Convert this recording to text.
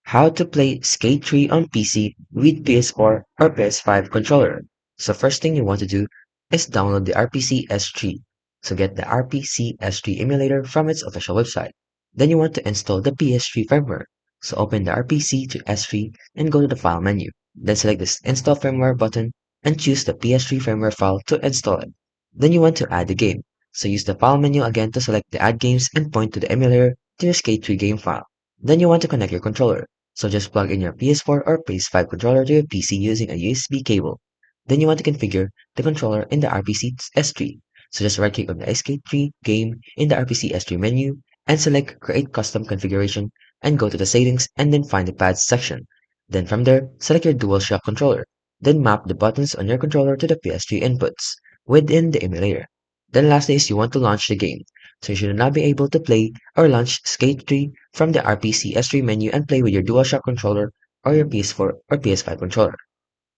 How to play Skate 3 on PC with PS4 or PS5 controller. So first thing you want to do is download the RPC S3. So get the RPC S3 emulator from its official website. Then you want to install the PS3 firmware. So open the RPC to S3 and go to the file menu. Then select this install firmware button and choose the PS3 firmware file to install it. Then you want to add the game. So use the file menu again to select the add games and point to the emulator to your Skate 3 game file. Then you want to connect your controller. So just plug in your PS4 or PS5 controller to your PC using a USB cable. Then you want to configure the controller in the RPC S3. So just right click on the SK3 game in the RPC S3 menu and select Create Custom Configuration and go to the settings and then find the pads section. Then from there, select your DualShock controller. Then map the buttons on your controller to the PS3 inputs within the emulator. Then lastly is you want to launch the game. So you should now be able to play or launch Skate 3 from the RPC S3 menu and play with your DualShock controller or your PS4 or PS5 controller.